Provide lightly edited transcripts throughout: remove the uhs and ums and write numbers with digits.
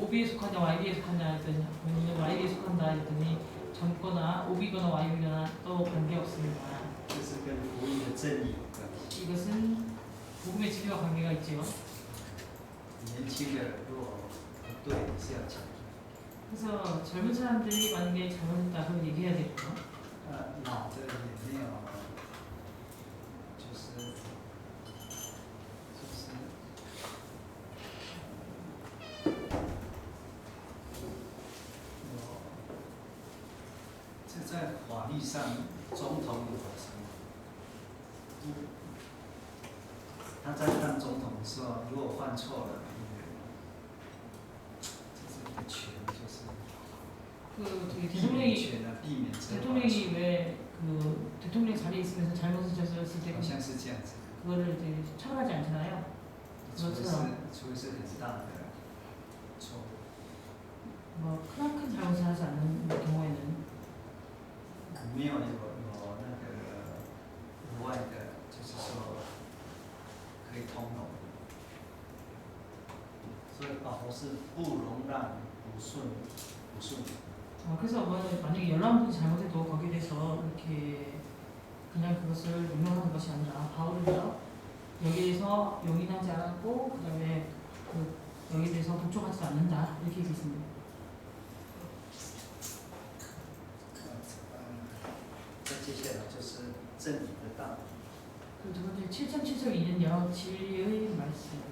OB에 속하냐 YB에 속하냐 했더니 본인은 YB에 속한다 했더니 젊거나 OB거나 YB거나 또 관계없습니다. 这是跟福音的真理有关系。 이것은 복음의 진리와 관계가 있지요. 年轻的如果不对，是要讲。 그래서 젊은 사람들이 만약에 잘못했다 그러면 얘기해야 되고요. 老的也没有，就是这在法律上，总统有什么？他在当总统的时候，如果犯错了，这是一个权，就是 그 저기 避免权啊，避免责罚权， 대통령이 왜 그 대통령 자리에 있으면서 잘못을 저질렀을 때 好像是这样子。 그거를 이제 처벌하지 않잖아요. 除非是 그것처럼 除非是很大的错误。 뭐 크나큰 잘못을 하지 않는 경우에는 没有那个额外的，就是说可以通融。所以保罗是不容让不顺。 그래서 뭐 만약에 열한 분이 잘못해도 거기에 대해서 이렇게 그냥 그것을 용납하는 것이 아니라 바울은요 여기에서 용인하지 않았고 그 다음에 여기에 대해서 복종하지 않는다 이렇게 얘기했습니다. 再接下来就是真理的道。 그리고 두 번째 7.7.2는요 진리의 말씀.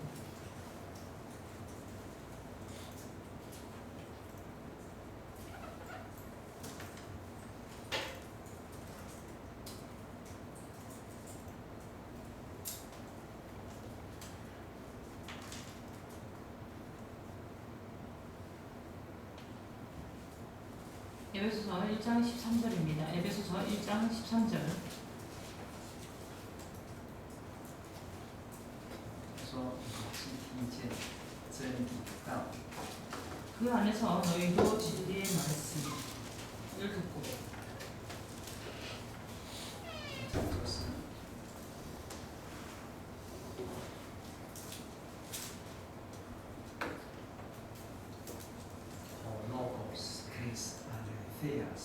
에베소서 1장 13절입니다. 에베소서 1장 13절. 说你是听见真理的道， 그 안에서 너희도 진리의 말씀을 듣고 这就是logos is aletheas。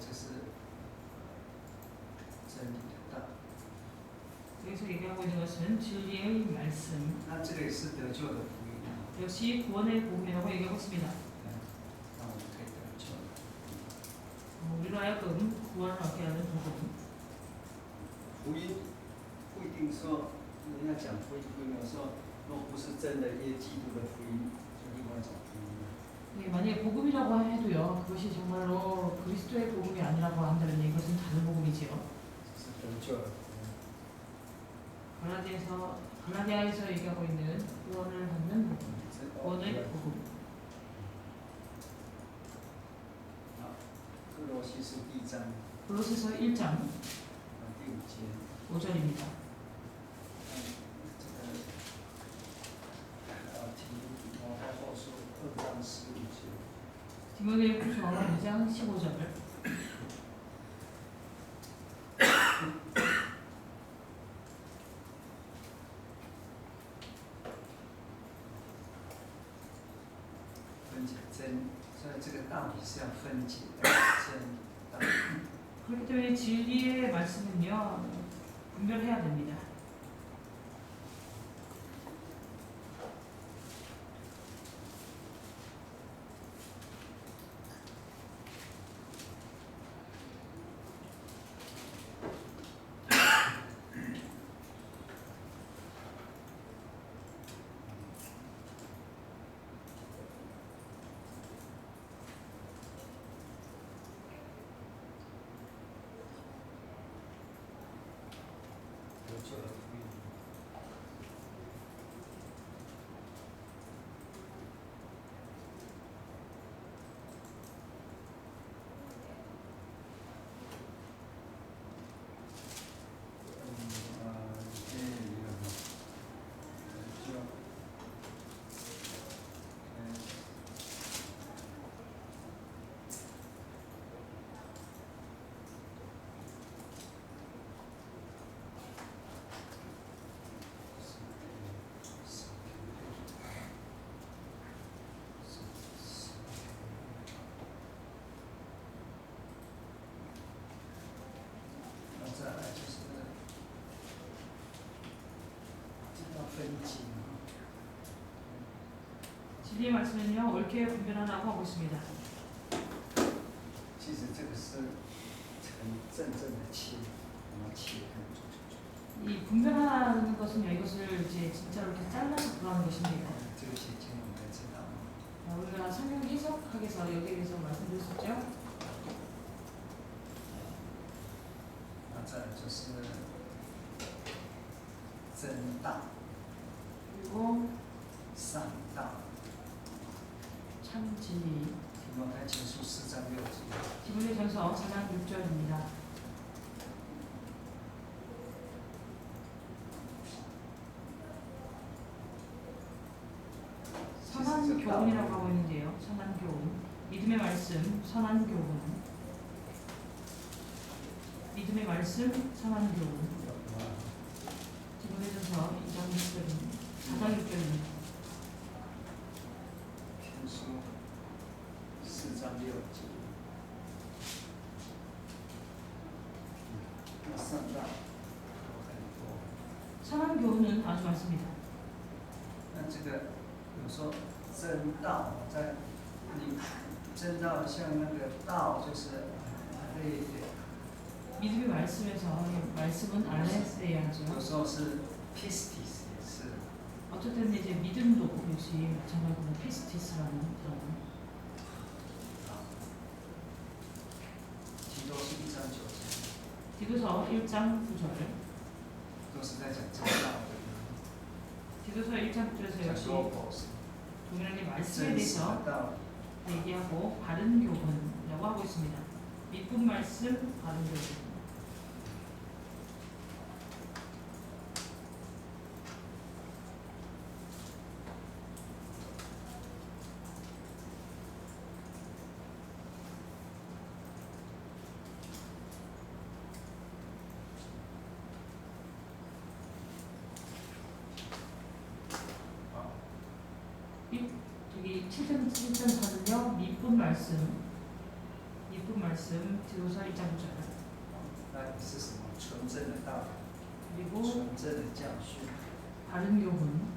这是真理的道。 여기서 얘기하고 있는 것은 진리의 말씀. 那这个也是得救的福音啊。 역시 구원의 복음이라고 얘기하고 있습니다. 那我们可以得救。 우리로 하여금 구원을 얻게 하는 복음. 福音不一定说人家讲福音，有时候若不是真的耶基督的福音，就另外一种福音。 네, 만약에 복음이라고 해도요, 그것이 정말로 그리스도의 복음이 아니라고 한다면 이것은 다른 복음이지요. 是得救的。 갈라디아에서 얘기하고 있는 구원을 받는 복음, 구원의 복음. 哥罗西书第1章 골로새서 1장 第5节， 5절입니다. 提摩太后书2章15节。 디모데후서 2장 15절.所以这个道理是要分解的，真理道理。 그렇기 때문에 진리의 말씀은요 분별해야 됩니다. 진리의 말씀은요 옳게 분별하라고 하고 있습니다. 其实这个是很真正的切，我们切很重。 이 분별하는 것은요 이것을 이제 진짜로 이렇게 잘라서 구하는 것입니다. 这个写经我们知道吗？ 우리가 성경 해석학에서 여기에 대해서 말씀드렸었죠. 那再来就是真道、 그리고 善道。 참 진리. 提摩太前书4章6节。 디모데전서 4장 6절입니다. 선한 교훈이라고 하고 있는데요. 선한 교훈. 믿음의 말씀, 선한 교훈. 믿음의 말씀, 선한 교훈. 디모데전서 2장 6절입니다. 4장 6절입니다. 天书4章6节。那善道有很多。 선한 교훈은 아주 많습니다. 那这个有时候真道在你真道像那个道就是类的。 믿음의 말씀에서 말씀은 알레스야죠. 有时候是 pistis 也是。 어쨌든 이제 믿음도 역시 마찬가지로 피스티스라는 그런. 提多书1章9节。 디도서 1장 9절. 都是在讲真道的。 디도서 1장 9절에서 讲 역시 logos 동일하게 말씀에 真实 대해서 的道理。 얘기하고 바른 교훈이라고 하고 있습니다. 믿음 말씀, 바른 교훈. 여기 7장 4는요 믿음 말씀, 믿음 말씀 디도서 1장 9절. 那是什么？纯正的道理， 그리고 纯正的教训。 바른 교훈.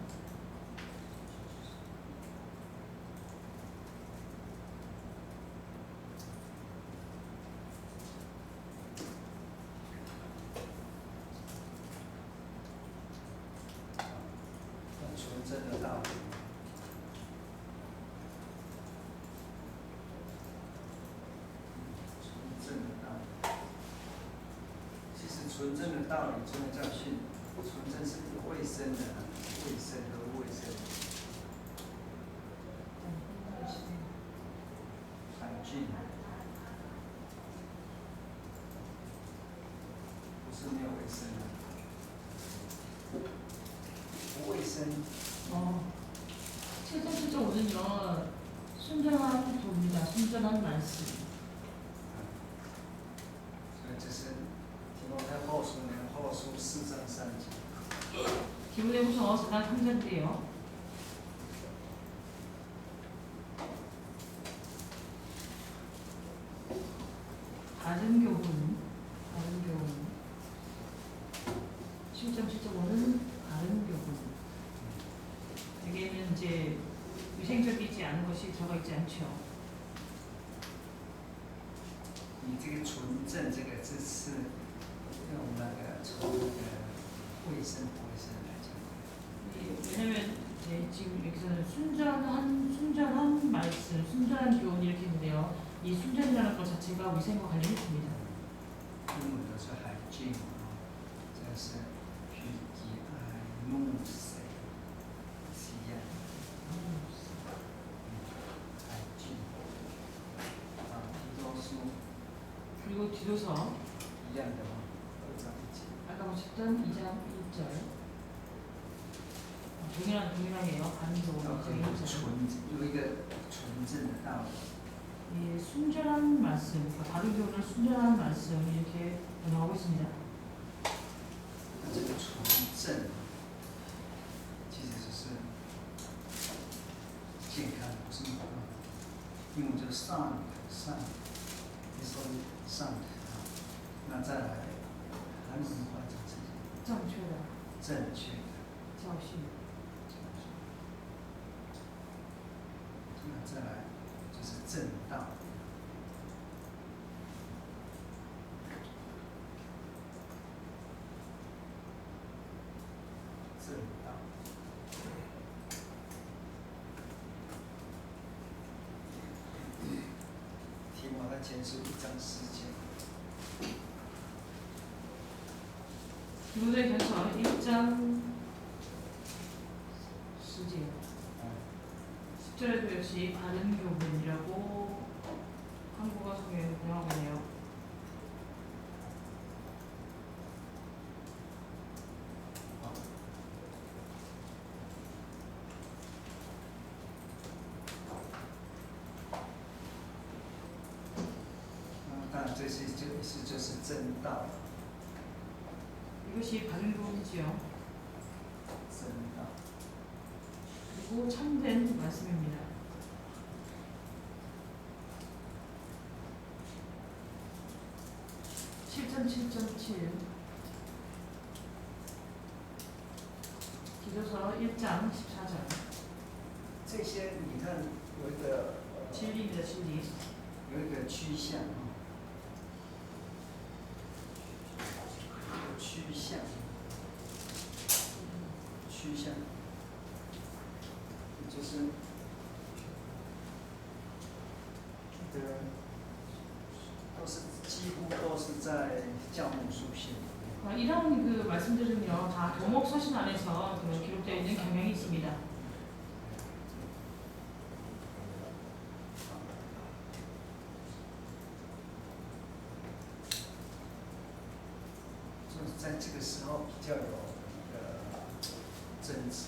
纯正的道理，纯正的教训，纯正是有卫生的，卫生和卫生。海俊，不是没有卫生的，不卫生。 7장 7.5는요 순전한 도입니다. 순전한 말씀. 所以这是提摩太后书呢，后书4章3节。 디모데후서 4장 3절인데요. 바른 교훈, 바른 교훈. 7장 7.5는 바른 교훈. 여기에는 이제 위생적이지 않은 것이 들어가 있지 않죠. 你这个纯正这个字是用那个从那个卫生不卫生来讲。 왜냐면 이제 지금 여기서는 순전한 말씀, 순전한 교훈 이렇게 있는데요. 이 순전이라는 것 자체가 위생과 관련이 있습니다. 英文都是海俊啊，这是皮吉埃木塞西亚。海俊啊，提多书 그리고 뒤로서 一样的吗？2章1节。 아까 보셨던 2장 1절 동일하게요. 바른 교훈 2장 1절. 有一个纯正的道理。 이 순전한 말씀, 그러니까 바른 교훈을 순전한 말씀 이렇게 번역하고 있습니다. 这个纯正其实就是健康，不是健康。英文就是 sound，你说 sound 啊，那再来韩文的话就是正确的正确的教训。正道。提摩太前书1章10节。 디모데전서 1장 10절. 10절에도 역시 바른 교훈이라고 한국어 성경에 번역하고 있네요.当然，这是就是正道， 이것이 바른 교훈이지요. 正道。 그리고 참된 말씀입니다. (7.7.7) 기도서 1장 14절. 这些你看有一个 진리입니다. 진리. 有一个趋向啊，有个趋向，趋向，就是这个都是几乎都是在教牧书信里面。 이런 그 말씀들은요 다 도목 서신 안에서 그 기록되어 있는 경향이 있습니다.就是在这个时候比较有争执。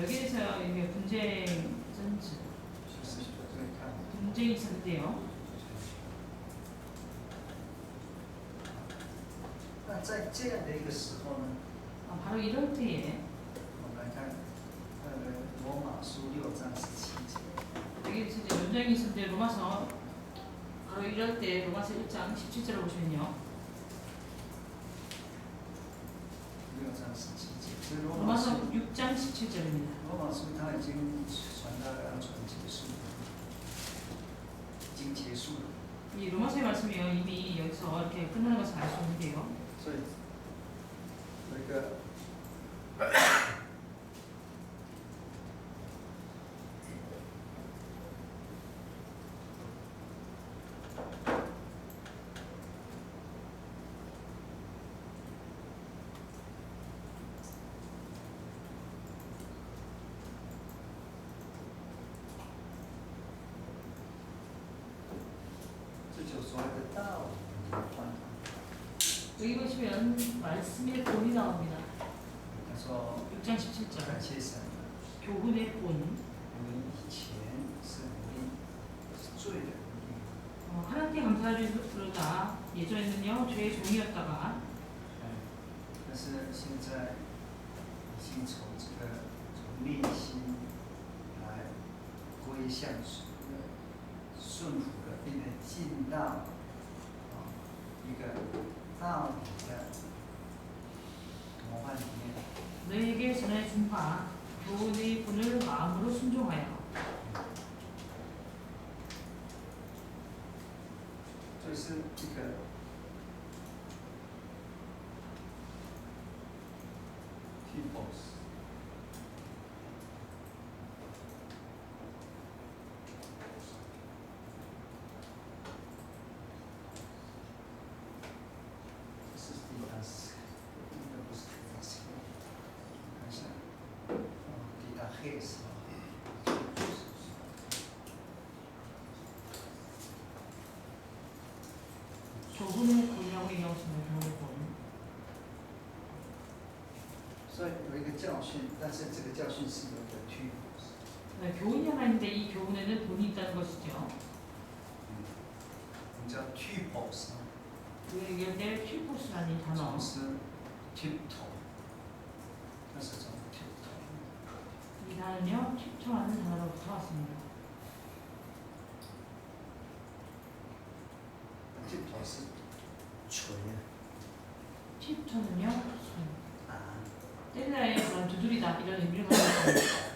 여기에서 이게 분쟁争执 就是会看， 분쟁이 있었는데요. 那在这样的一个时候呢， 바로 이럴 때에 我们来看罗马书6章17节。 여기서 이제 논쟁이 있었는데 로마서 바로 이럴 때 로마서 1장 17절을 보시면요. 6章17节，所以罗马 로마서 书， 6장 17절입니다. 罗马书它已经传到要传结束了，已经结束了， 이 로마서의 말씀이요 이미 여기서 이렇게 끝나는 것을 알 수 있는데요. 所以有一个这就所谓的道理的传统。 여기 보시면 말씀의 본이 나옵니다. 他说 6장 17절 感谢神， 교훈의 본. 我们以前是奴隶，是罪的奴隶。 하나님께 감사하려다 예전에는요 죄의 종이었다가 但是现在已经从这个从内心来归向主的顺服的，并且进到一个道理的模范里面。 너에게 전해 준 바 교훈의 본을 마음으로 순종하여 就是一个typos， 这是didache，应该不是didache，看一下，didaches。 교훈의 본이라고 얘기하시는 교훈의 본. 所以有一个教训，但是这个教训是有一个typos。 네, 교훈이 하나 있는데 이 교훈에는 본이 있다는 것이죠. 我们叫 typos， 우리가 얘기할 때 튜포스라는 단어. 从是 tiptoe， 那是从 tiptoe。 이 단어는요 튜터라는 단어로부터 왔습니다. tiptoe是锤啊， 튜터는요啊， 때리다의 그런 두드리다 이런 의미를 가지고 있습니다.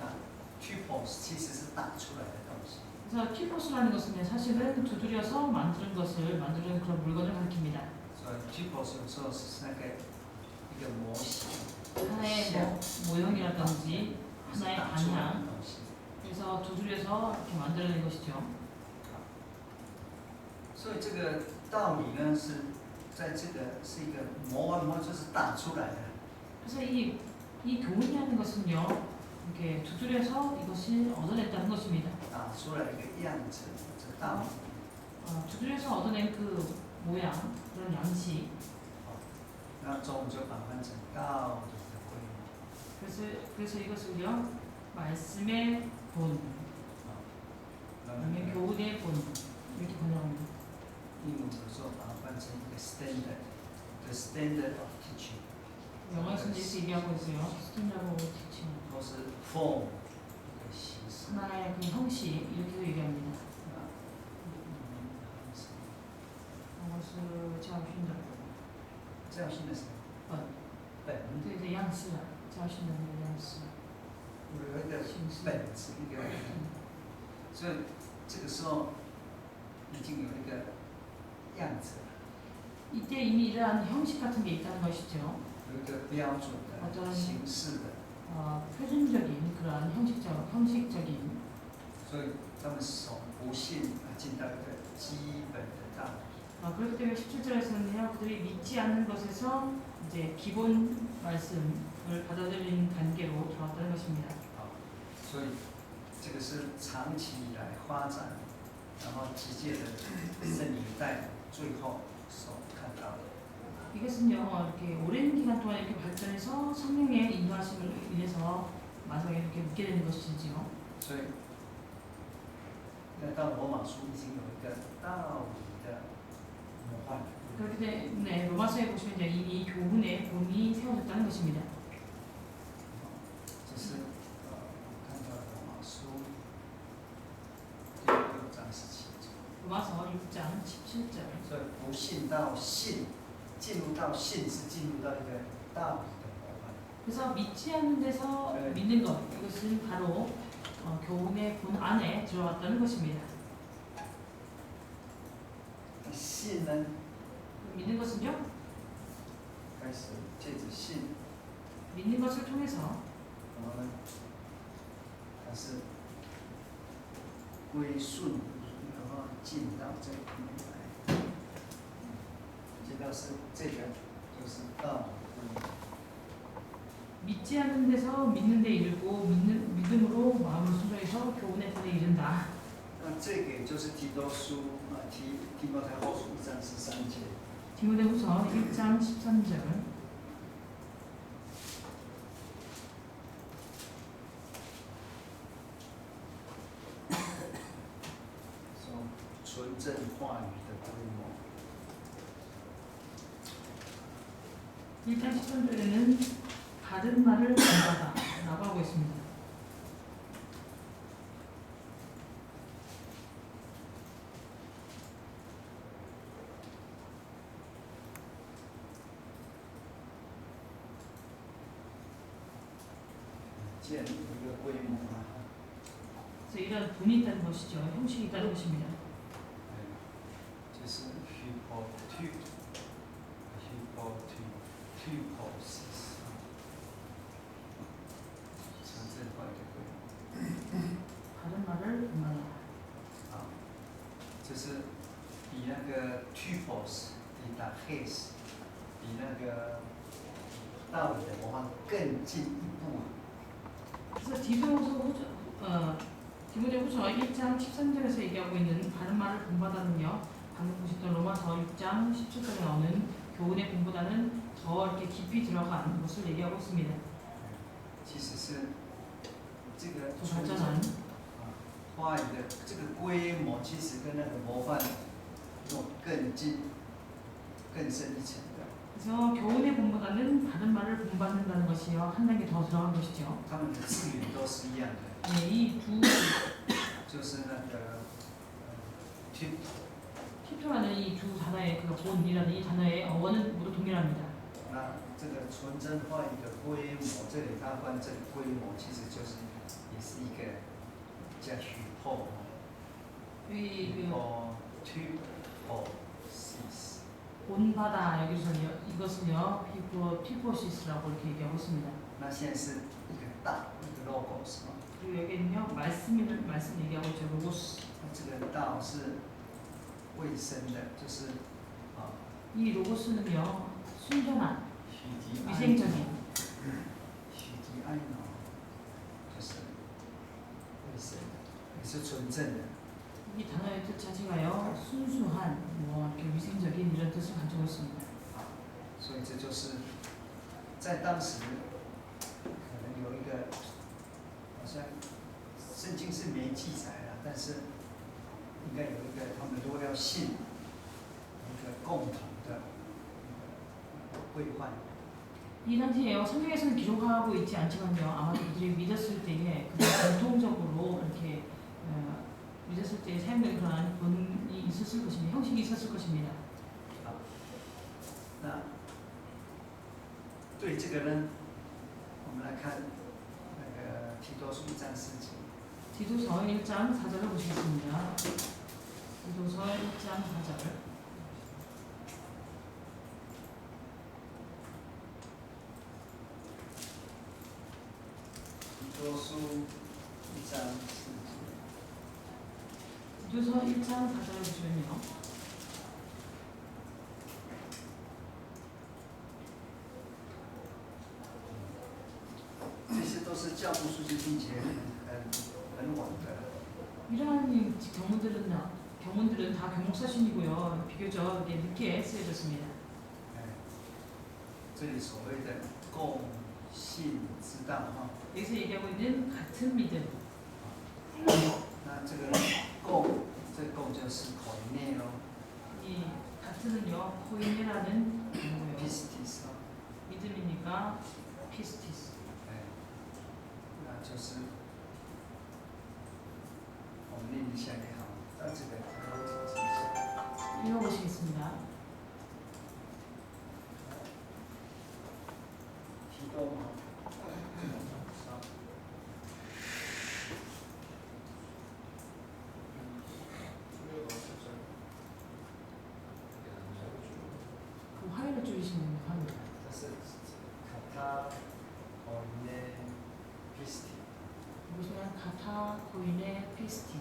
啊 typos 其实是打出来的东西。 그래서 튜포스라는 것은 사실은 두드려서 만드는 것을 만드는 그런 물건을 가리킵니다. 所以 typos 有时候是那个一个模型， 하나의 뭐 모형이라든지 하나의 打出来的 방향. 东西。 그래서 두드려서 이렇게 만들어낸 것이죠. 所以这个道理呢，是在这个是一个模啊模，就是打出来的。 그래서 이 교훈이라는 것은요, 이렇게 두드려서 이것이 얻어냈다는 것입니다. 打出来一个样子，这道理。 두드려서 얻어낸 그 모양, 그런 양식. 那中文就把它翻成道理的规模。 그래서 이것을요, 말씀의 본, 那 아니면 个 교훈의 본, 이렇게 번역합니다. 英文有时候把它翻成一个 standard，the standard of teaching， 영어에서는 이렇게 얘기하고 있어요. 스탠다드 티칭. 或是 form 一个形式。 하나의 그 형식, 이렇게도 얘기합니다. 이것을 자신다고. 教训的什么？本。 对对，样式啊，教训的那个样式。有一个形式。本质，一个，所以这个时候已经有一个样子了， 이때 이미 이러한 형식 같은 게 있다는 것이죠. 有一个标准的形式的， 표준적인 그러한 형식적인. 所以他们从不信进到一个基本的道理。 그렇기 때문에 17절에서는요, 그들이 믿지 않는 것에서 이제 기본 말씀을 받아들이는 단계로 들어왔다는 것입니다. 所以这个是长期以来发展，然后直接的圣灵带最后所看到的。 이것은요, 이렇게 오랜 기간 동안 이렇게 발전해서 성령의 인도하심을 인해서 마지막에 이렇게 묻게 되는 것이지요. 所以，那到罗马书已经有一个道理的模范。 그렇기 때문에 로마서에 보시면 이제 이미 교훈의 본이 세워졌다는 것입니다. 这是看到罗马书第6章17节。 로마서 6장 17절. 所以不信到信，进入到信是进入到一个道理的模范。 그래서 믿지 않는 데서 네. 믿는 것, 이것은 바로 교훈의 본 안에 들어갔다는 것입니다. 信呢， 믿는 것은요, 开始借着信， 믿는 것을 통해서 然后呢，它是归顺，然后进到这里面来，进到是这个就是道理。 믿지 않는 데서 믿는 데 이르고 믿음으로 마음을 순종해서 교훈의 본에 이른다. 那这个也就是提多书提摩太后书1章13节。 디모데후서 1장 13절. 说纯正话语的规模。 1장 13절에는 바른 말을 본받아 라고 하고 있습니다.建立一个规模啊， 그래서 이런 본이 있다는 것이죠. 형식이 있다는 것입니다. 就是 hypothesis， 纯正化的规模。 바른 말을 본받아. 啊，就是比那个 typos 比 dahes 比那个道理的模范更进一步。 그래서 디모데후서 1장 13절에서 얘기하고 있는 바른 말을 본받아는요, 방금 보셨던 로마서 6장 17절에 나오는 교훈의 본보다는 더 이렇게 깊이 들어간 것을 얘기하고 있습니다. 其实是这个 더 발전한 话语的这个规模，其实跟那个模范那种更近、更深一层的。 그래서 교훈의 본보다는 바른 말을 본받는다는 것이요, 한 단계 더 들어간 것이죠. 他们的字源都是一样的， 네, 이 두 就是那个typo。 티토라는 이 두 단어의 그 본이라는 이 단어의 어원은 모두 동일합니다. 那这个纯真话语的规模，这里它翻这个规模，其实就是也是一个叫hypo，hypo 이 typosis。 본바다 여기서는요 이것은요 피포시스라고 이렇게 얘기하고 있습니다. 那现在是一个道，一个 logos 啊， 그리고 여기는요 말씀 얘기하고 있죠. 로고스. 这个道是卫生的，就是啊， 이 로고스는요 순전한 许迪安， 위생적인 许迪安哦，就是卫生的，也是纯正的。 이 단어의 뜻 자체가요 순수한 뭐 이렇게 위생적인 이런 뜻을 가지고 있습니다. 啊，所以这就是在当时可能有一个，好像圣经是没记载了，但是应该有一个，他们如果要信一个共同的规范。 이 당시에요 성경에서는 기록하고 있지 않지만요 아마도 그들이 믿었을 때에 그들 공통적으로 이렇게 믿었을 때 사용되는 그런 본이 있었을 것입니다. 형식이 있었을 것입니다. 好，那对这个呢，我们来看那个提多书1章4节。 디도서 1장 4절을 보시겠습니다. 디도서 1장 4절.提多书1章4节。 디도서 1장 4절을 보시면요.这些都是教父书记并且很晚的。 이러한 경문들은 다 교목서신이고요. 비교적 늦게 쓰여졌습니다. 这里所谓的共信之道哈， 여기서 얘기하고 있는 같은 믿음. 那这个共，这个共就是口内咯 이 같은은요 코인이라는 단어고요. ，pistis 咯， 믿음이니까 피스티스. 那就是我们念一下也好，那这个읽어보시겠습니다. 提多嘛，그 화요를 줄이시면 화요. 这是卡他口内 pistis。 보시면 가타 코인의 피스티.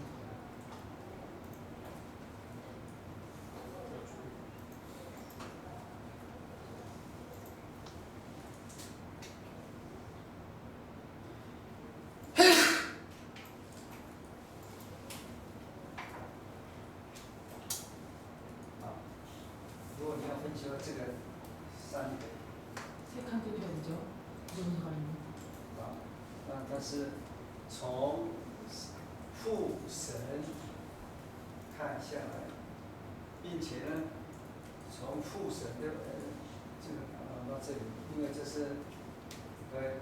说这个三个 세 칸도 되죠. 그런 거는 啊，那它是从父神看下来，并且呢，从父神的这个到这里，因为这是对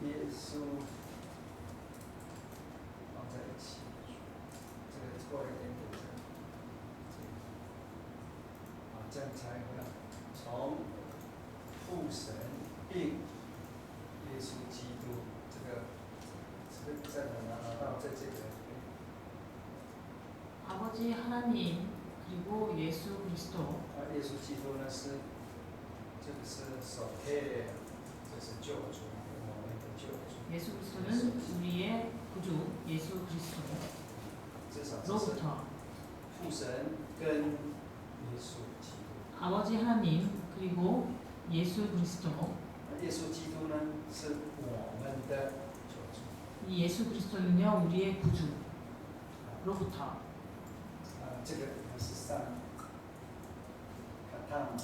耶稣放在一起，这个过一点点这样才会从父神并耶稣基督这个拿到这个。 아버지 하나님 그리고 예수 그리스도. 耶稣基督呢是，这个是首天，这是救主，我们的救主。 예수 그리스도는 우리의 구주 예수 그리스도. 至少是 로부터 父神跟耶稣基督。 아버지 하나님 그리고 예수 그리스도. 耶稣基督呢是我们的救主。 이 예수 그리스도는요 우리의 구주. 로부터 这个还是上卡塔嘛，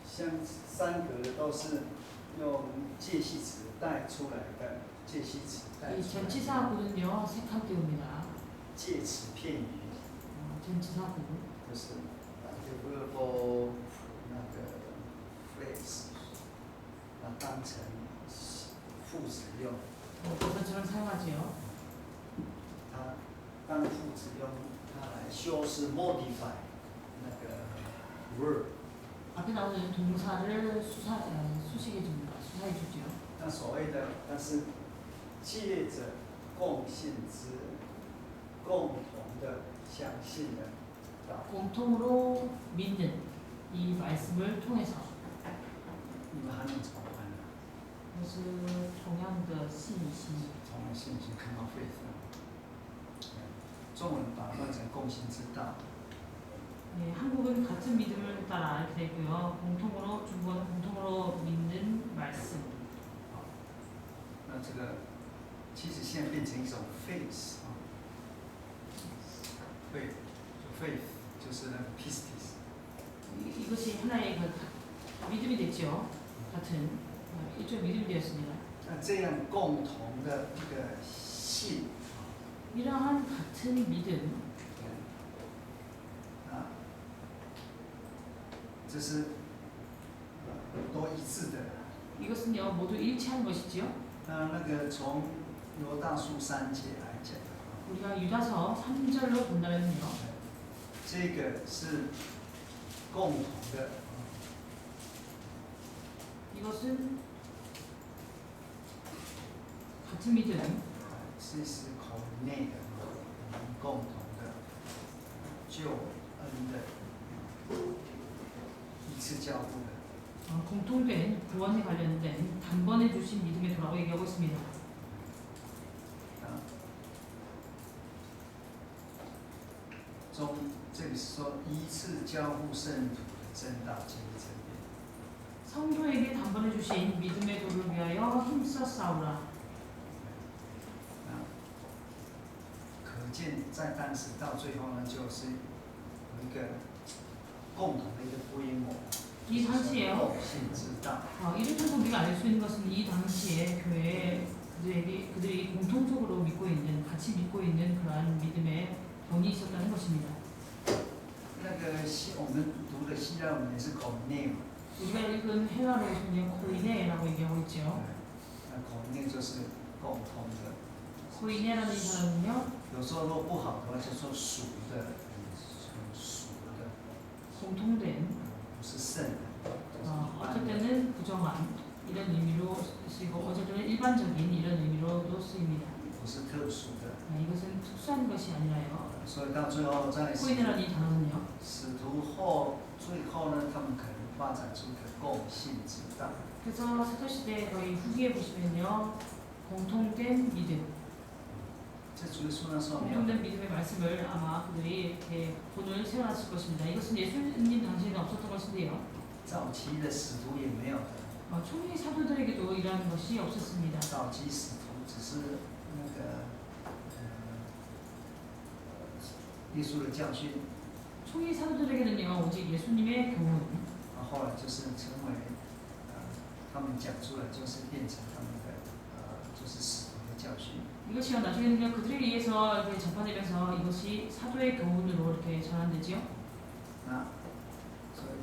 像三格都是用介系词带出来的，介系词带 이 出来的。 전치사구는요 세 칸 띄웁니다. 介词片语， 전치사구. 就是 verbal 那个 phrase， 那当成副使用。 그것처럼 사용하지요. 它当副使用，它来修饰 modify 那个 word。 앞에 나오는 동사를 수식해 줍니다. 수사해 주죠. 那所谓的，但是借着共性之共同的相信的道， 공통으로 믿는 이 말씀을 통해서 你们还能怎么办呢？ 그것을 동양的 信心从信心看到 faith， 中文把它翻成共信之道。 네, 한국은 같은 믿음을 따라 이렇게 되고요. 공통으로 중국어는 공통으로 믿는 말씀. 那这个其实现在变成一种 faith 啊，faith 就是那个 pistis。 이것이 하나의 그 믿음이 됐죠. 같은 일종 믿음이 되었습니다. 那这样共同的一个信 이러한 같은 믿음, 啊，这是都一致的。 이것은요 모두 일치한 것이지요. 那个从犹大书3节来讲， 우리가 유다서 3절로 본다면요. 这个是共同的， 이것은 같은 믿음, 是口内的，我们共同的救恩的一次交付的。 공통된 구원에 관련된 단번에 주신 믿음의 도라고 얘기하고 있습니다. 中这里是说一次交付圣徒的真道经历真理。 성도에게 단번에 주신 믿음의 도를 위하여 힘써 싸우라. 可见在当时到最后呢，就是有一个共同的一个规模， 이 당시에요. 共信之道。 이를 통해서 우리가 알 수 있는 것은 이 당시에 교회 그들이 공통적으로 믿고 있는, 같이 믿고 있는 그러한 믿음의 본이 있었다는 것입니다. 那个我们读的希腊文也是口内嘛， 우리가 읽은 헬라어에서는 코이네라고 얘기하고 있죠. 那口内就是共通的。 코이네라는 이 단어는요, 有时候如果不好的话，就说属的，属的， 공통된, 不是圣的。 어떨 때는 부정한 이런 의미로 쓰이고 어떨 때는 일반적인 이런 의미로도 쓰입니다. 不是特殊的。 이것은 특수한 것이 아니라요. 所以到最后在 코이네라는 이 단어는요, 使徒最后呢，他们可能发展出一个共信之道。 그래서 사도시대 거의 후기에 보시면요, 공통된 믿음, 这主耶稣那时候没有， 공통된 믿음의 말씀을 아마 그들이 이렇게 본을 세워놨을 것입니다. 이것은 예수님 당시에는 없었던 것인데요. 早期的使徒也没有的。 초기 사도들에게도 이러한 것이 없었습니다. 早期使徒只是那个耶稣的教训， 초기 사도들에게는요, 오직 예수님의 교훈, 后来就是成为他们讲出来就是变成他们的就是使徒的教训。 이것이요 나중에는요 그들에 의해서 이렇게 전파되면서 이것이 사도의 교훈으로 이렇게 전환되지요. 那所以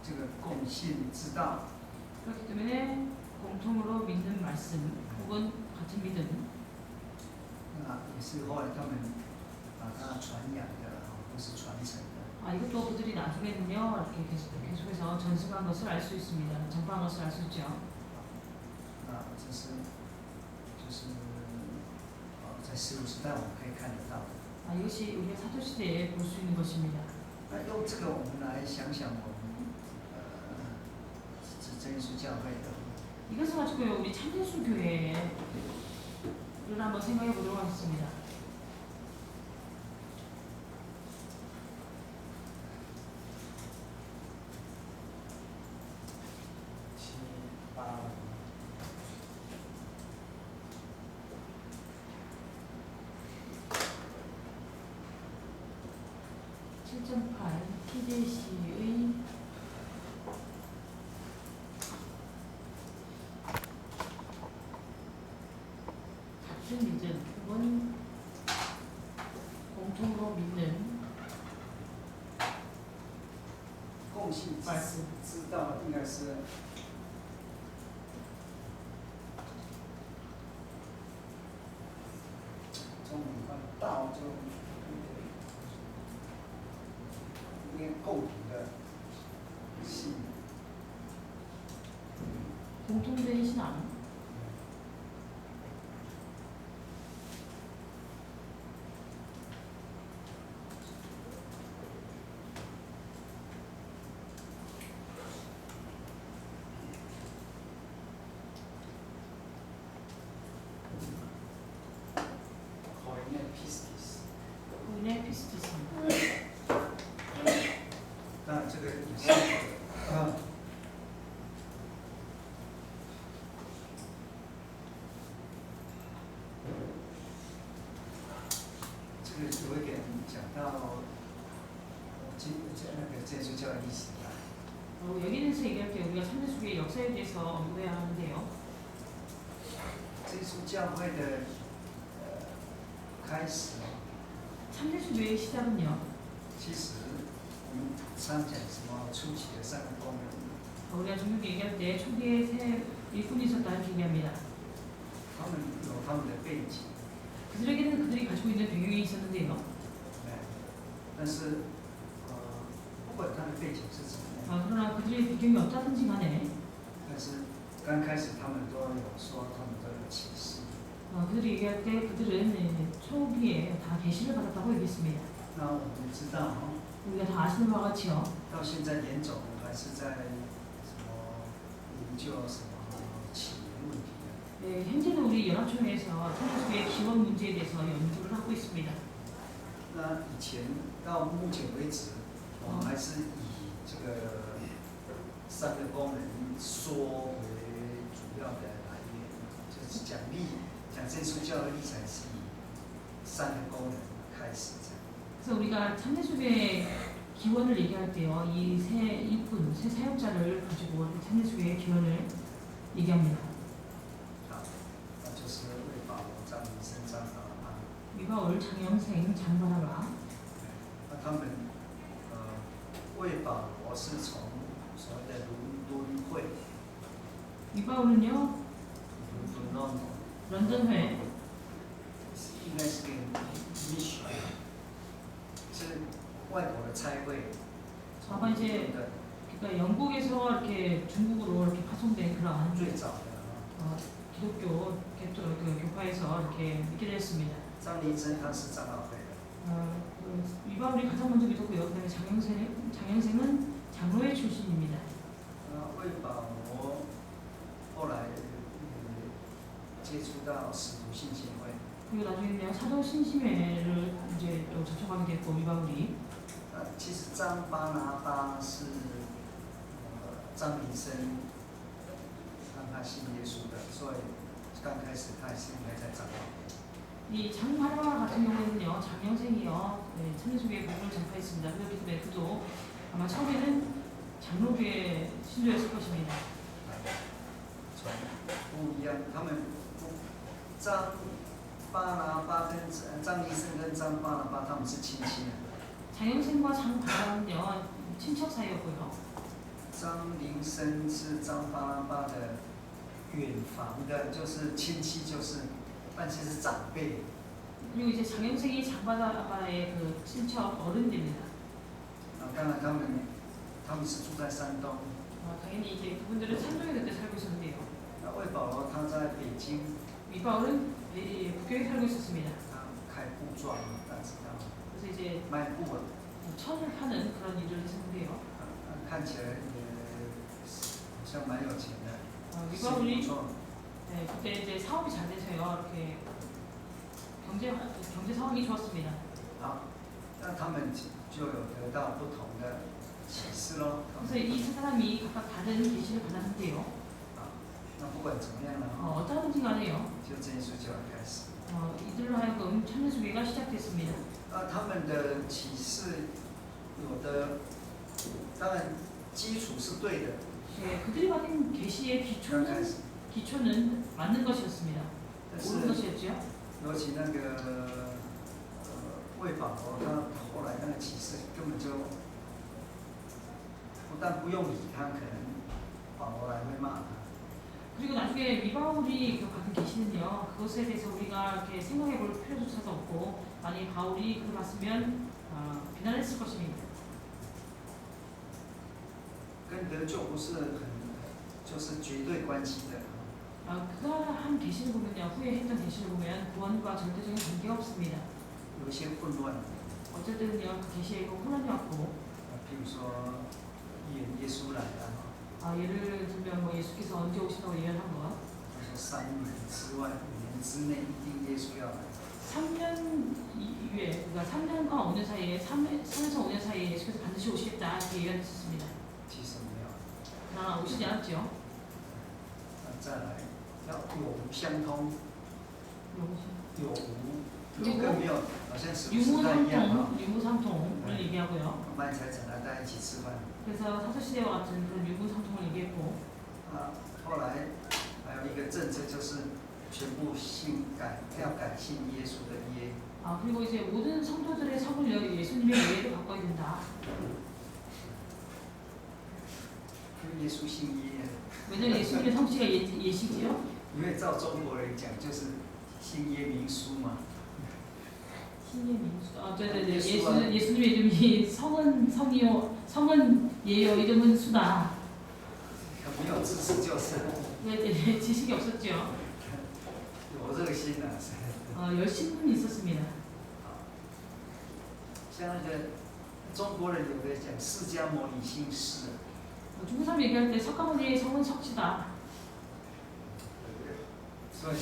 这个共信之道， 그렇기 때문에 공통으로 믿는 말씀 혹은 같은 믿음, 那也是后来他们把它传扬的，不是传承的。 이것도 그들이 나중에는요 이렇게 계속해서 전승한 것을 알 수 있습니다. 전파한 것을 알 수 있죠. 这是就是在使徒时代我们可以看得到的。 이것이 우리가 사도 시대에 볼 수 있는 것입니다. 那用这个我们来想想我们真耶稣教会的。 이것을 가지고요 우리 참예수 교회를 한번 생각해 보도록 하겠습니다. TJC의 같은 믿음 혹은 공통으로 믿는 共信말씀. 知道应该是中文翻道就应该共同的信。 공통된 신앙, 啊，这个有一点讲到那个基督教的历史啊。 여기는 얘기할 때 우리가 참대수교의 역사에 대해서 언급해야 하는데요. 基督教会的开始， 참대수교의 시작은요. 其实我们常讲什么初期的三个功能， 우리가 종교 얘기할 때 초기에 세 일꾼이 있었다는 얘기합니다. 他们有他们的背景， 그들에게는 그들이 가지고 있는 배경이 있었는데요. 哎，但是不管他的背景是怎么样， 그러나 그들의 배경이 어떠든지 간에 但是刚开始他们都有说他们都有启示。 그들이 얘기할 때 그들은 초기에 다 계시를 받았다고 얘기했습니다. 那我们知道哦， 우리가 다 아시는 바와 같이요. 到现在严总还是在什么研究什么起源问题的。 현재는 우리 연합총회에서 참대수교의 기원 문제에 대해서 연구를 하고 있습니다. 那以前到目前为止，我们还是以这个三个功能说为主要的来源，就是讲基督教的立场是以三个功能开始这样。 그래서 우리가 참대수교의 기원을 얘기할 때요, 이 세 일꾼, 세 사역자를 가지고 참대수교의 기원을 얘기합니다. 好，那就是为保罗、张明生、张宝安。 위바울, 장영생, 장바나바. 那他们为保罗是从所谓的伦敦会， 위바울은요, 伦敦 런던회, 应该是个 mission， 是外国的差会。 아마 이제 그러니까 영국에서 이렇게 중국으로 이렇게 파송된 그러한 最早的 기독교 그 교파에서 이렇게 믿게 되었습니다. 张立珍他是长老会的， 위바울이 가장 먼저 믿었고요. 그다음에 장영생은 장로회 출신입니다. 为保罗后来接触到使徒信心会， 그리고 나중에는 사도 신심회를 이제 또 접촉하게 됐고 위바울이. 其实张巴拿巴是张明生让他信耶稣的，所以刚开始他也是应该在长老会。 이 장바나바 같은 경우에는요, 장영생이요, 참여주교의 복음을 전파했습니다. 그렇기 때문에 그도 아마 처음에는 장로교의 신도였을 것입니다. 不一样，他们张巴拿巴跟张医生跟张巴拿巴他们是亲戚的。 장영생과 장바나바는요, 친척 사이였고요. 张林生是张巴拿巴的远房的，就是亲戚，就是但其实是长辈。 그리고 이제 장영생이 장바나바의 그 친척 어른입니다. 当然他们是住在山东。 당연히 이제 그분들은 산동에 그때 살고 있었는데요. 那魏保罗他在北京， 위바울은 북경에 살고 있었습니다. 他开布庄，大家知道， 그래서 이제 卖布啊， 천을 파는 그런 일을 했었는데요. 看起来也好像蛮有钱的， 위바울이 不错。 그때 이제 사업이 잘 돼서요. 이렇게 경제 상황이 좋았습니다. 好，那他们就有得到不同的启示咯。 그래서 이 세 사람이 각각 다른 계시를 받았는데요. 那不管怎么样呢， 어떠하든지 간에요. 就这件事就要开始。 이들로 하여금 참여주기가 시작됐습니다. 他们的启示有的，当然基础是对的， 그들이 받은 계시의 刚开始， 기초는 맞는 것이었습니다. 但 옳은 是 것이었죠. 尤其那个魏保罗，他后来那个启示根本就不但不用理他，可能保罗来会骂他。 그리고 나중에 위바울이 받은 계시는요. 그것에 대해서 우리가 이렇게 생각해 볼 필요조차도 없고 만약 바울이 그걸 봤으면 비난했을 것입니다. 跟得救不是很就是绝对关系的。 그가 한 계시를 보면요. 후에 했던 계시를 보면 구원과 절대적인 관계가 없습니다. 有一些混乱， 어쨌든요. 그 계시에 이거 혼란이 왔고 譬如说预言耶稣来了， 예를 들면 뭐 예수께서 언제 오신다고 예언한 것 他说3年之外，5年之内一定耶稣要来。 3년 이후에 그러니까 3년과 5년 사이에 3에서 5년 사이에 예수께서 반드시 오시겠다 이렇게 예언했습니다. 其实没有。 나 오시지 않았죠? 再来要有无相通， 여보세요. 有无这个没有，好像是不是 유무상통, 一样啊？ 유무상통을 얘기하고요. 刚才讲了大家一起吃饭。 그래서 사도시대와 같은 그런 유무상통을 얘기했고, 后来还有一个政策就是全部要改信耶稣的耶。 그리고 이제 모든 성도들의 성을 예수님의 예를 바꿔야 된다. 因为耶稣信耶。 왜냐면 예수님의 성씨가 예시지요? 因为照中国人讲就是信耶民书嘛。 신예 민수. 네네네. 예수님의 이름이 성은 예요, 이름은 수다. 没有知识就是。 네, 지식이 없었죠. 有热心啊。 열심은 있었습니다. 像那个中国人有个讲释迦牟尼姓释。 중국 사람 얘기할 때 석가모니의 성은 석시다. 所以为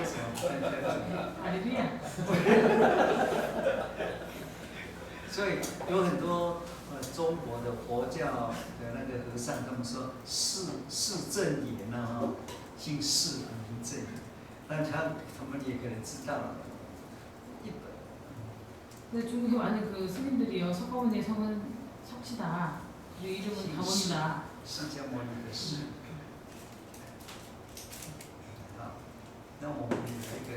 什么？ 할렐루야. 所以有很多中国的佛教的那个和尚，他们说释正言呢，姓释名正言，但他们也可能知道一本。 근데 중국에 많은 그 스님들이요, 석가모니의 성은 석시다. 그리고 이름은 가본이다. 释迦牟尼的释。那我们有一个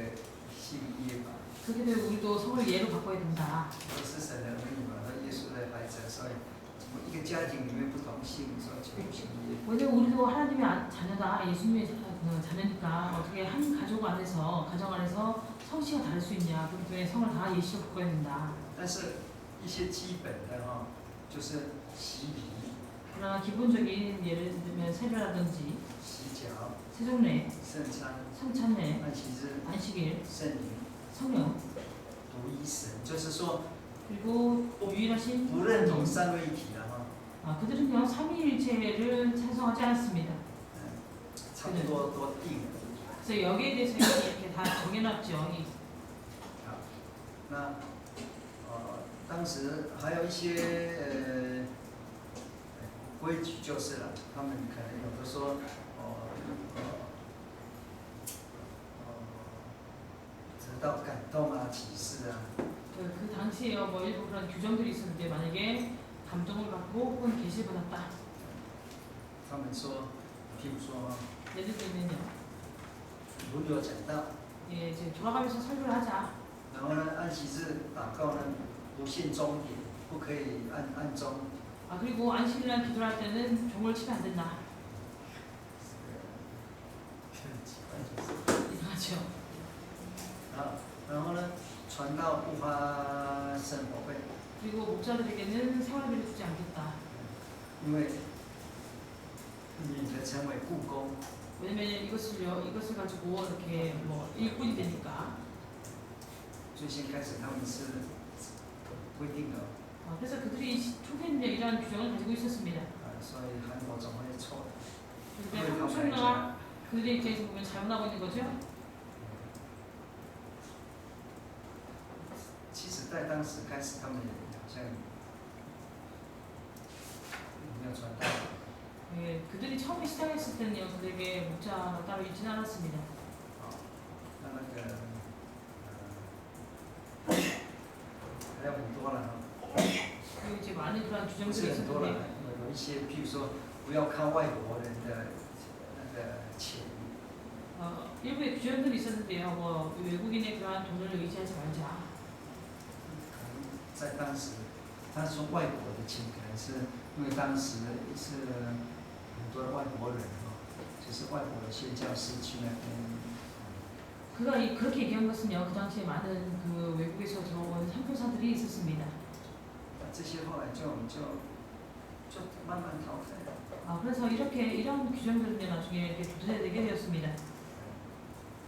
信耶吧。 그렇게 되면 우리도 성을 예로 바꿔야 된다. 我是神的儿女嘛，和耶稣的孩子，所以一个家庭里面不同姓，所以全部信耶。 왜냐면 우리도 하나님의 자녀다, 예수님의 자녀니까 어떻게 한 가족 안에서, 가정 안에서 성씨가 다를 수 있냐. 그렇기 때문에 성을 다 예시로 바꿔야 된다. 但是一些基本的就是洗礼、 그러나 기본적인 예를 들면 세례라든지 洗脚、 세종례, 圣餐、 성찬례, 安息日、 안식일, 圣灵、 성령, 独一神，就是说 그리고 유일하신 不认同三位一体的그들은요 삼위일체를 찬성하지 않았습니다. 差不多都定了。 그래서 여기에 대해서 이렇게 다 정해놨죠. 那当时还有一些规矩就是了，他们可能有的说得到感动啊、启示啊。 그 당시에요 뭐 일부 그런 규정들이 있었는데 만약에 감동을 받고 혹은 계시를 받았다. 他们说，譬如说 예를 들면요. 轮流讲道， 예, 이제 돌아가면서 설교를 하자. 然后呢，安息日祷告呢不限钟点，不可以按钟。 그리고 안식일날 기도할 때는 종을 치면 안 된다. 이상하죠. 然后呢，传道不发生活费， 그리고 목자들에게는 생활비를 주지 않겠다. 因为你的成为故宫， 왜냐면 이것을 가지고 이렇게 뭐 일꾼이 되니까. 最先开始他们是规定的， 그래서 그들이 초기에 이러한 규정을 가지고 있었습니다. 所以韩国总会错。 근데 한국 총리가 그들의 입장에서 보면 잘못하고 있는 거죠. 其实，在当时开始，他们也好像没有传道。 예, 그들이 처음에 시작했을 때는요, 그들에게 목자가 따로 있지는 않았습니다. 那个还有很多了 그리고 이제 많은 그런 不 규정들이 是很多了， 있었는데 有一些，譬如说，不要靠外国人的那个钱。 일부의 규정들이 있었는데요. 뭐 외국인의 그러한 돈을 의지하지 말자. 在当时，他说外国的钱，可能是因为当时是很多的外国人就是外国的宣教士去那边。 그가 그렇게 얘기한 것은요, 그 당시에 많은 그 외국에서 들어온 선교사들이 있었습니다. 这些后来就慢慢淘汰。 그래서 이런 규정들은요, 나중에 이렇게 도태되게 되었습니다.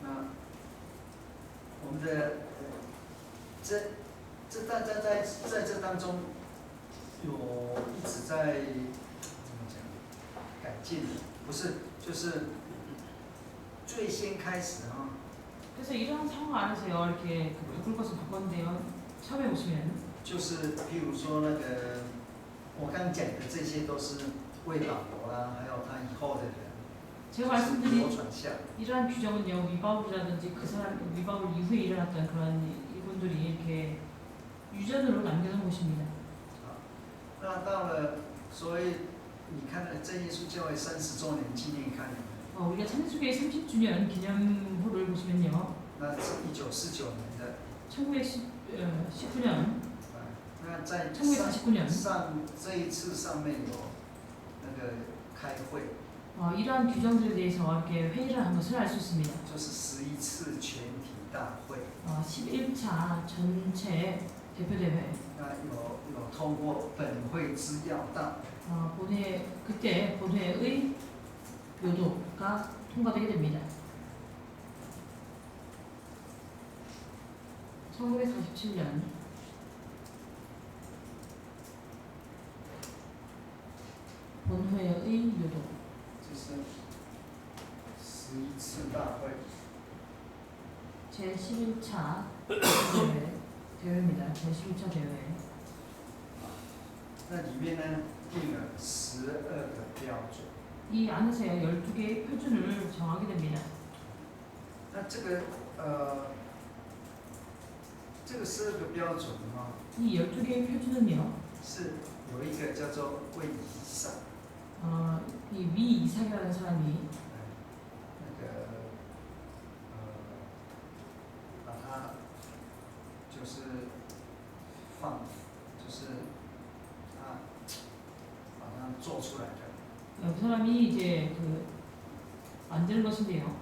那我们的这大家在这当中有一直在怎么讲改进，不是就是最先开始그래서 이러한 상황 안에서요, 이렇게 바꿀 것을 바꿨는데요. 처음에 보시면 就是譬如说那个我刚讲的这些都是为保罗啦，还有他以后的人， 제가 是 말씀드린 流传下来。 이러한 규정은요, 위바울이라든지 그 사람 위바울 이후에 일어났던 그런 이분들이 이렇게 유전으로 남겨놓은 것입니다. 那到了，所以你看真耶稣教会30周年纪念刊， 우리가 참수교회 30주년 기념호를 보시면요, 那是1949年的。 1919년, 那在 1949년 这一次上面有那个开会， 이러한 규정들에 대해서 이렇게 회의를 한 것을 알 수 있습니다. 就是11次全体大会。 11차 전체 대표대회, 那有通过本会之要道， 그때 본회의 요도가 통과되게 됩니다. 1947년 본회의 요도, 就是11次大会。 제11차 대회입니다. 제11차 대회. 那里面呢定了12个标准。 이 안에서요 12개의 표준을 정하게 됩니다. 那这个12个标准哈， 이 12개의 표준은요, 是有一个叫做为以上， 이 위 이삭이라는 사람이 那个把它就是就是他把它做出来的。 그 사람이 이제 그 만드는 것인데요.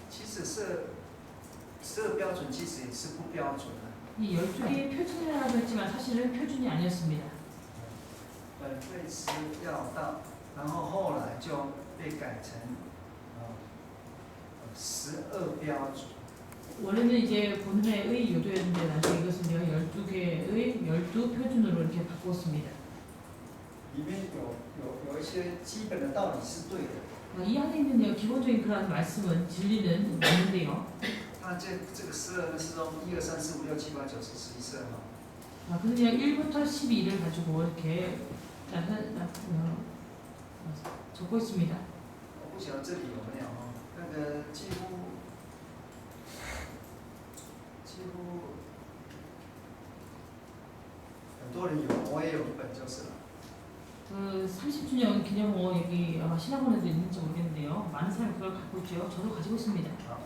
其实12标准其实也是不标准的。 이 12개의 표준이라고 했지만 사실은 표준이 아니었습니다. 本会之要道，然后后来就被改成12标准。 원래는 이제 본회의 요도였는데 나중에 이것은요 12개의 12표준으로 이렇게 바꾸었습니다. 里面有一些基本的道理是对的。 이 안에 있는 기본적인 그런 말씀은 진리는 맞는데요. 它这个12呢是从1、2、3、4、5、6、7、8、9、10、11、12号。 그냥 1부터 12를 가지고 이렇게 적고 있습니다. 我不晓得这里有没有哦，那个几乎很多人有，我也有一本就是了。 그 30주년 기념호 여기 아마 신학원에도 있는지 모르겠는데요. 많은 사람이 그걸 갖고 있죠. 저도 가지고 있습니다. 好，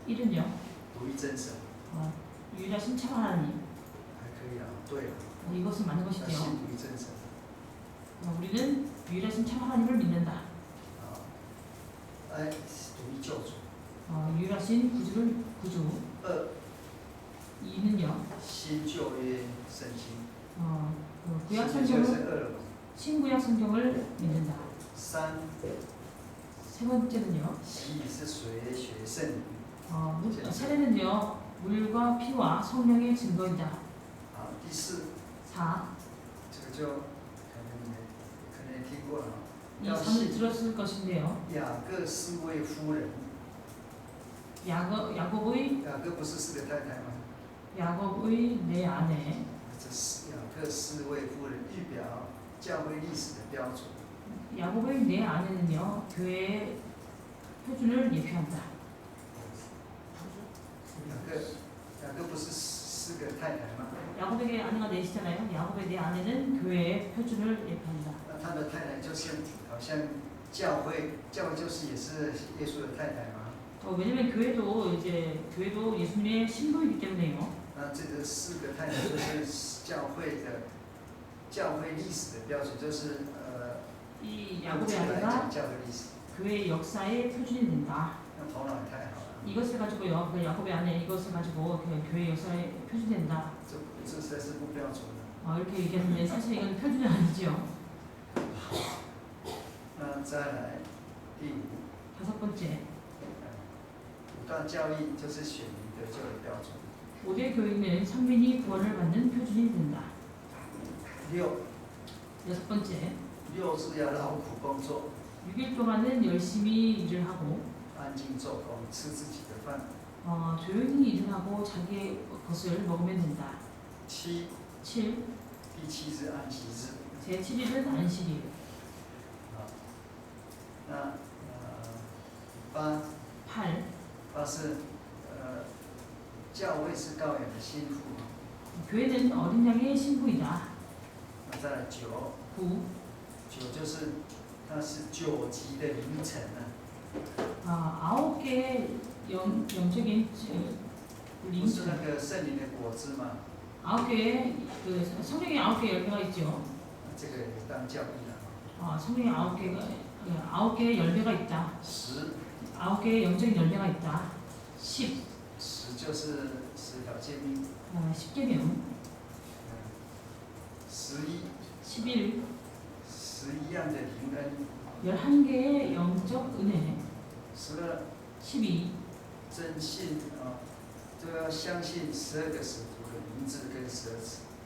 1은요. 独一真神， 유일하신 참 하나님. 还可以啊，对了， 이것은 맞는 要 것이죠. 信独一真神。 우리는 유일하신 참 하나님을 믿는다. 啊，独一救主。 유일하신 구주. 2， 2는요. 新旧约圣经。 구약 新旧约 성경을 是2了嘛。 신구약 성경을 믿는다. 3， 세 번째는요. 洗礼是谁学圣灵？ 세례는요. 물과 피와 성령의 증거이다. 好，第4， 4. 这个就可能也听过了。 이 3을 들었을 것인데요. 雅各4位夫人， 야곱의 雅各不是4个太太吗？ 야곱의 내 아내. 这是雅各4位夫人预表教会历史的标准。 야곱의 내 아내는요. 교회의 표준을 예표한다. 雅各不是4个太太吗？ 야곱에게 아내가 넷이잖아요. 야곱의 내 아내는 교회의 표준을 예표한다. 那他的太太就是好像教会就是也是耶稣的太太吗？ 왜냐면 교회도 예수님의 신부이기 때문에요. 那这个4个太太就是教会历史的标准，就是이 用 야곱의 这个来 아내가 讲教会历史。 교회의 역사의 표준이 된다. 那头脑也太好了， 이것을 가지고요. 그 야곱의 아내 이것을 가지고 그 교회의 역사의 표준이 된다. 这实在是不标准的。 이렇게 얘기하는데 사실 이건 표준이 아니죠. 那再来第5， 다섯 번째. 5大教义就是选民得救的标准。 5대 교인은 선민이 구원을 받는 표준이 된다. 6， 여섯 번째. 6是要劳苦工作， 6일 동안은 열심히 일을 하고 安静做工，吃自己的饭。 조용히 일을 하고 자기의 것을 먹으면 된다. 7， 7. 第第7日安息日。 제7일은 안식일. 啊，那8 8. 是教会是羔羊的心腹。 교회는 어린 양의 신부이다. 那再来9 9. 就是它是9级的凌晨呢。 9개의 영적인 不是那个圣灵的果子吗？ 9개의 그 성령의 9개 열매가 있죠. 这个也当教义了。 성령의 9개의 열매가 있다. 10 9개의 영적인 열매가 있다. 10. 就是10条诫命。 10계명. 11 11. 11样的灵恩。 11개의 영적 은혜. 12 12. 真信都要相信12个使徒的名字跟就是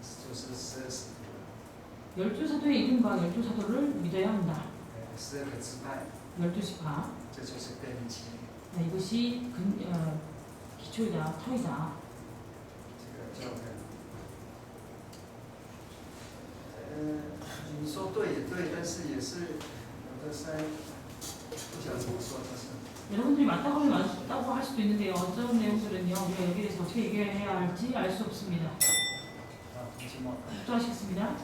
12使徒。 12 사도의 이름과 12 사도를 믿어야 한다. 12个支派。 12지파. 这就是根基。 이것이 기초이다, 터이다. 这个叫你说对也对，但是也是有的是不晓得怎么说，但是。 여러분들이 맞다고 하면 맞다고 할 수도 있는데요. 어떤 내용들은요, 우리가 여기에 대해서 어떻게 얘기해야 할지 알 수 없습니다. 아, 또 하시겠습니다.